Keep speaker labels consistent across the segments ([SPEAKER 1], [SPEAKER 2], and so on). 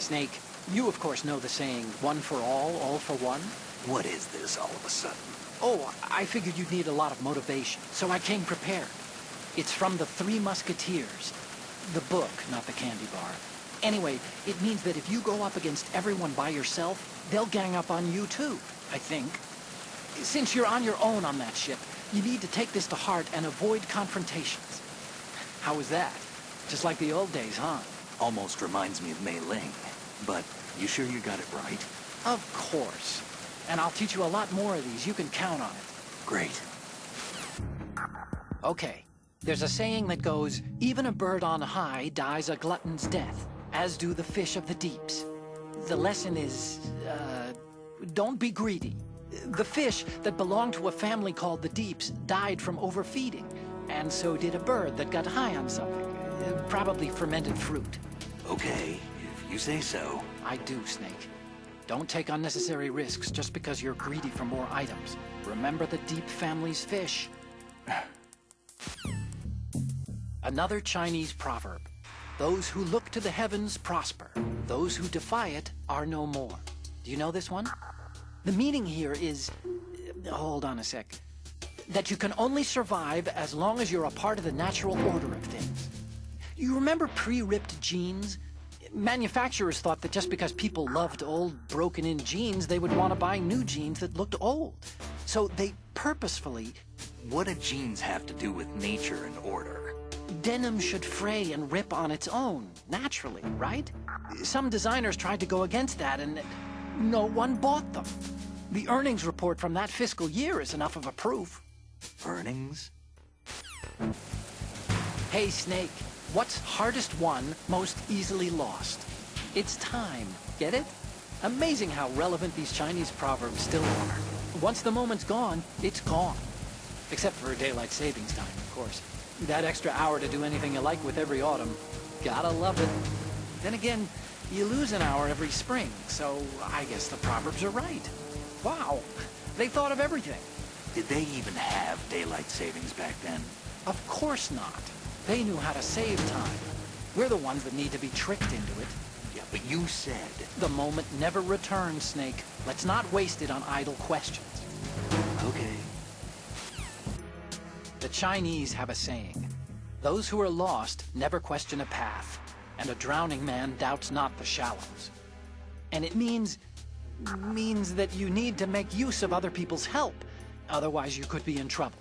[SPEAKER 1] Snake, you of course know the saying, one for all for one?
[SPEAKER 2] What is this all of a sudden?
[SPEAKER 1] Oh, I figured you'd need a lot of motivation, so I came prepared. It's from the Three Musketeers. The book, not the candy bar. Anyway, it means that if you go up against everyone by yourself, they'll gang up on you too, I think. Since you're on your own on that ship, you need to take this to heart and avoid confrontations. How was that? Just like the old days, huh?
[SPEAKER 2] Almost reminds me of Mei Ling. But you sure you got it right?
[SPEAKER 1] Of course. And I'll teach you a lot more of these. You can count on it.
[SPEAKER 2] Great.
[SPEAKER 1] Okay. There's a saying that goes, even a bird on high dies a glutton's death, as do the fish of the deeps. The lesson is, don't be greedy. The fish that belonged to a family called the Deeps died from overfeeding, and so did a bird that got high on something, probably fermented fruit.
[SPEAKER 2] Okay, if you say so.
[SPEAKER 1] I do, Snake. Don't take unnecessary risks just because you're greedy for more items. Remember the Deep family's fish. Another Chinese proverb. Those who look to the heavens prosper. Those who defy it are no more. Do you know this one? The meaning here is... hold on a sec. That you can only survive as long as you're a part of the natural order of things. You remember pre-ripped jeans? Manufacturers thought that just because people loved old, broken-in jeans, they would want to buy new jeans that looked old. So they purposefully...
[SPEAKER 2] What do jeans have to do with nature and order?
[SPEAKER 1] Denim should fray and rip on its own, naturally, right? Some designers tried to go against that, and no one bought them. The earnings report from that fiscal year is enough of a proof.
[SPEAKER 2] Earnings?
[SPEAKER 1] Hey, Snake, what's hardest won, most easily lost? It's time. Get it? Amazing how relevant these Chinese proverbs still are. Once the moment's gone, it's gone. Except for daylight savings time, of course. That extra hour to do anything you like with every autumn. Gotta love it. Then again, you lose an hour every spring, so I guess the proverbs are right. Wow, they thought of everything.
[SPEAKER 2] Did they even have daylight savings back then?
[SPEAKER 1] Of course not. They knew how to save time. We're the ones that need to be tricked into it.
[SPEAKER 2] Yeah, but you said...
[SPEAKER 1] The moment never returns, Snake. Let's not waste it on idle questions.
[SPEAKER 2] Okay.
[SPEAKER 1] The Chinese have a saying. Those who are lost never question a path, and a drowning man doubts not the shallows. And it means that you need to make use of other people's help. Otherwise, you could be in trouble.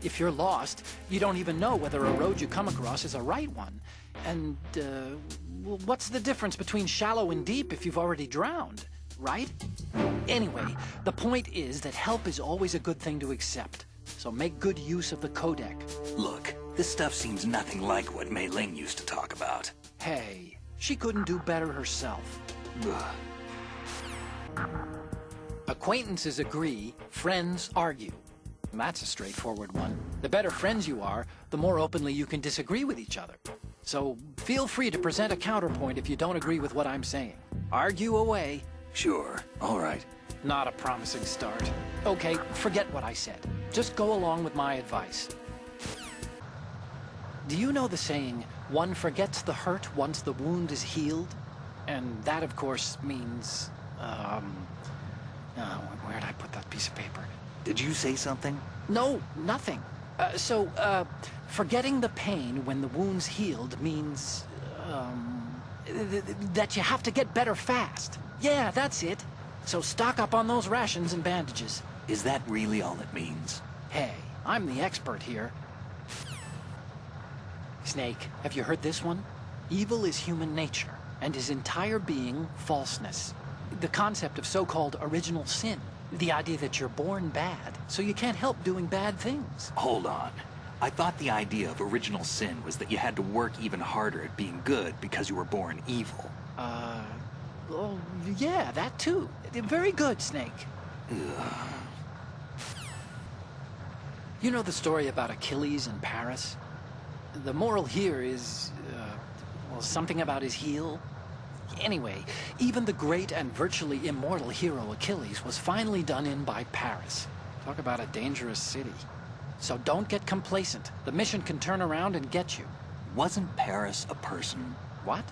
[SPEAKER 1] If you're lost, you don't even know whether a road you come across is a right one. And, what's the difference between shallow and deep if you've already drowned, right? Anyway, the point is that help is always a good thing to accept. So make good use of the codec.
[SPEAKER 2] Look, this stuff seems nothing like what Mei Ling used to talk about.
[SPEAKER 1] Hey, she couldn't do better herself.
[SPEAKER 2] Ugh.
[SPEAKER 1] Acquaintances agree, friends argue. That's a straightforward one. The better friends you are, the more openly you can disagree with each other. So feel free to present a counterpoint if you don't agree with what I'm saying. Argue away.
[SPEAKER 2] Sure, all right.
[SPEAKER 1] Not a promising start. Okay, forget what I said. Just go along with my advice. Do you know the saying, one forgets the hurt once the wound is healed? And that, of course, means, where'd I put that piece of paper?
[SPEAKER 2] Did you say something?
[SPEAKER 1] No, nothing. Forgetting the pain when the wound's healed means, that you have to get better fast. Yeah, that's it. So stock up on those rations and bandages.
[SPEAKER 2] Is that really all it means?
[SPEAKER 1] Hey, I'm the expert here. Snake, have you heard this one? Evil is human nature, and his entire being falseness. The concept of so-called original sin. The idea that you're born bad, so you can't help doing bad things.
[SPEAKER 2] Hold on. I thought the idea of original sin was that you had to work even harder at being good because you were born evil.
[SPEAKER 1] Well, yeah, that too. Very good, Snake.
[SPEAKER 2] Ugh.
[SPEAKER 1] You know the story about Achilles and Paris? The moral here is, something about his heel. Anyway, even the great and virtually immortal hero Achilles was finally done in by Paris. Talk about a dangerous city. So don't get complacent. The mission can turn around and get you.
[SPEAKER 2] Wasn't Paris a person?
[SPEAKER 1] What?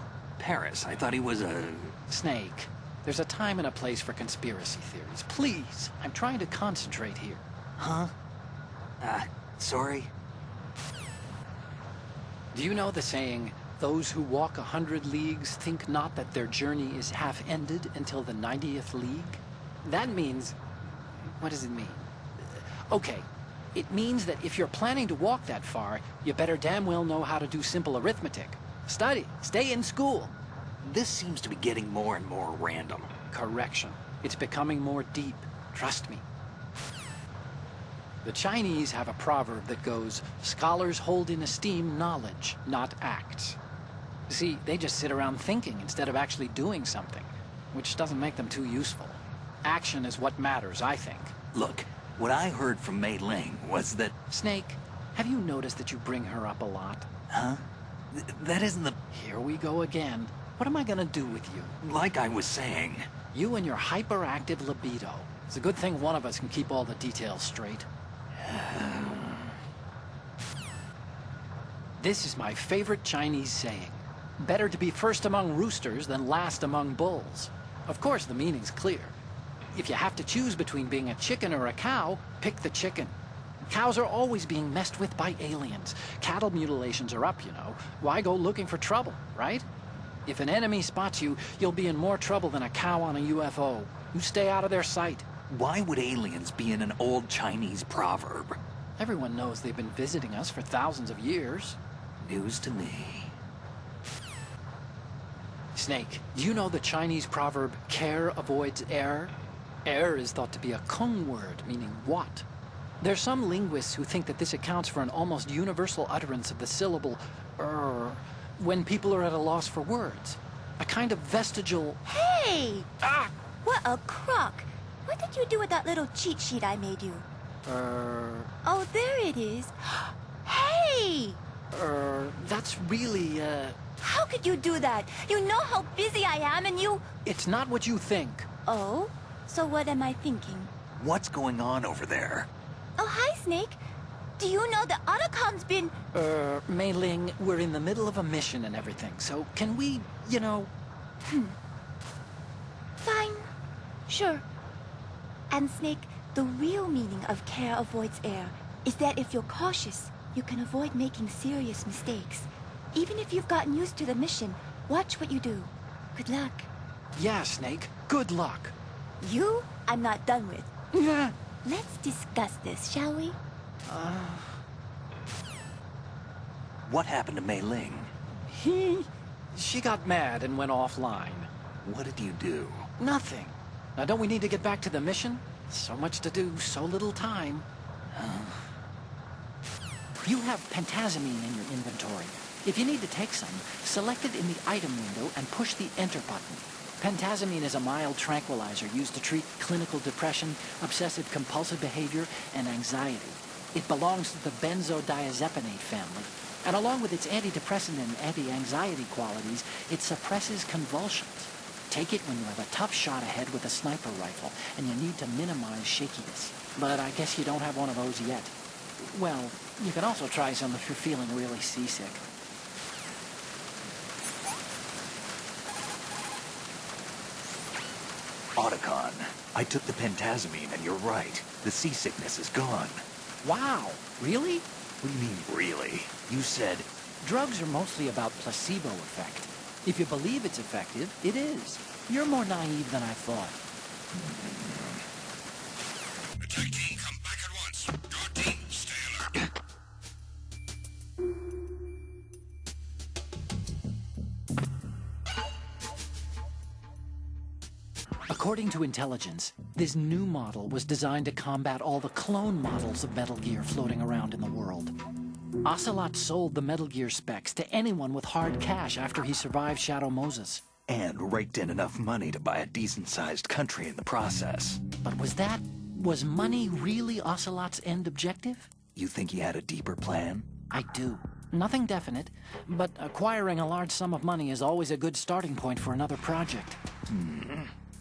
[SPEAKER 2] Paris. I thought he was a...
[SPEAKER 1] Snake, there's a time and a place for conspiracy theories. Please, I'm trying to concentrate here.
[SPEAKER 2] Huh? Sorry?
[SPEAKER 1] Do you know the saying, those who walk 100 leagues think not that their journey is half ended until the 90th league? That means... What does it mean? Okay, it means that if you're planning to walk that far, you better damn well know how to do simple arithmetic. Study, stay in school.
[SPEAKER 2] This seems to be getting more and more random.
[SPEAKER 1] Correction. It's becoming more deep. Trust me. The Chinese have a proverb that goes, scholars hold in esteem knowledge, not acts. See, they just sit around thinking instead of actually doing something, which doesn't make them too useful. Action is what matters, I think.
[SPEAKER 2] Look, what I heard from Mei Ling was that...
[SPEAKER 1] Snake, have you noticed that you bring her up a lot?
[SPEAKER 2] Huh? That isn't the...
[SPEAKER 1] Here we go again. What am I gonna do with you?
[SPEAKER 2] Like I was saying...
[SPEAKER 1] You and your hyperactive libido. It's a good thing one of us can keep all the details straight. This is my favorite Chinese saying. Better to be first among roosters than last among bulls. Of course, the meaning's clear. If you have to choose between being a chicken or a cow, pick the chicken. Cows are always being messed with by aliens. Cattle mutilations are up, you know. Why go looking for trouble, right? If an enemy spots you, you'll be in more trouble than a cow on a UFO. You stay out of their sight.
[SPEAKER 2] Why would aliens be in an old Chinese proverb?
[SPEAKER 1] Everyone knows they've been visiting us for thousands of years.
[SPEAKER 2] News to me.
[SPEAKER 1] Snake, do you know the Chinese proverb, care avoids error? Error is thought to be a Kung word, meaning what? There's some linguists who think that this accounts for an almost universal utterance of the syllable when people are at a loss for words. A kind of vestigial...
[SPEAKER 3] Hey!
[SPEAKER 1] Ah!
[SPEAKER 3] What a crock! What did you do with that little cheat sheet I made you? Oh, there it is. Hey!
[SPEAKER 1] That's really,
[SPEAKER 3] How could you do that? You know how busy I am and you...
[SPEAKER 1] It's not what you think.
[SPEAKER 3] Oh? So what am I thinking?
[SPEAKER 2] What's going on over there?
[SPEAKER 3] Oh, hi, Snake. Do you know that Otacon's been...
[SPEAKER 1] Mei Ling, we're in the middle of a mission and everything, so can we, you know...
[SPEAKER 3] Fine. Sure. And Snake, the real meaning of care avoids error is that if you're cautious, you can avoid making serious mistakes. Even if you've gotten used to the mission, watch what you do. Good luck.
[SPEAKER 1] Yeah, Snake, good luck.
[SPEAKER 3] You, I'm not done with.
[SPEAKER 1] Yeah.
[SPEAKER 3] Let's discuss this, shall we?
[SPEAKER 2] What happened to Mei Ling?
[SPEAKER 1] She got mad and went offline.
[SPEAKER 2] What did you do?
[SPEAKER 1] Nothing. Now, don't we need to get back to the mission? So much to do, so little time. You have pentazamine in your inventory. If you need to take some, select it in the item window and push the enter button. Pentazamine is a mild tranquilizer used to treat clinical depression, obsessive-compulsive behavior, and anxiety. It belongs to the benzodiazepinate family, and along with its antidepressant and anti-anxiety qualities, it suppresses convulsions. Take it when you have a tough shot ahead with a sniper rifle, and you need to minimize shakiness. But I guess you don't have one of those yet. Well, you can also try some if you're feeling really seasick.
[SPEAKER 2] Otacon. I took the pentazamine, and you're right. The seasickness is gone.
[SPEAKER 1] Wow, really?
[SPEAKER 2] What do you mean, really? You said...
[SPEAKER 1] Drugs are mostly about placebo effect. If you believe it's effective, it is. You're more naive than I thought.
[SPEAKER 4] Attack team, come back at once. Guard team, stay alert.
[SPEAKER 1] According to intelligence, this new model was designed to combat all the clone models of Metal Gear floating around in the world. Ocelot sold the Metal Gear specs to anyone with hard cash after he survived Shadow Moses.
[SPEAKER 2] And raked in enough money to buy a decent-sized country in the process.
[SPEAKER 1] But was money really Ocelot's end objective?
[SPEAKER 2] You think he had a deeper plan?
[SPEAKER 1] I do. Nothing definite, but acquiring a large sum of money is always a good starting point for another project.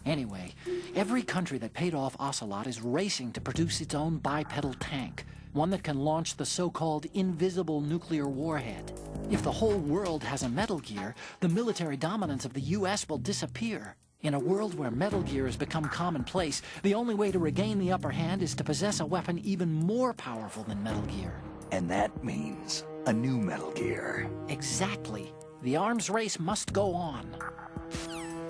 [SPEAKER 1] Anyway, every country that paid off Ocelot is racing to produce its own bipedal tank. one that can launch the so-called invisible nuclear warhead. If the whole world has a Metal Gear, the military dominance of the U.S. will disappear. In a world where Metal Gear has become commonplace, the only way to regain the upper hand is to possess a weapon even more powerful than Metal Gear.
[SPEAKER 2] And that means a new Metal Gear.
[SPEAKER 1] Exactly. The arms race must go on.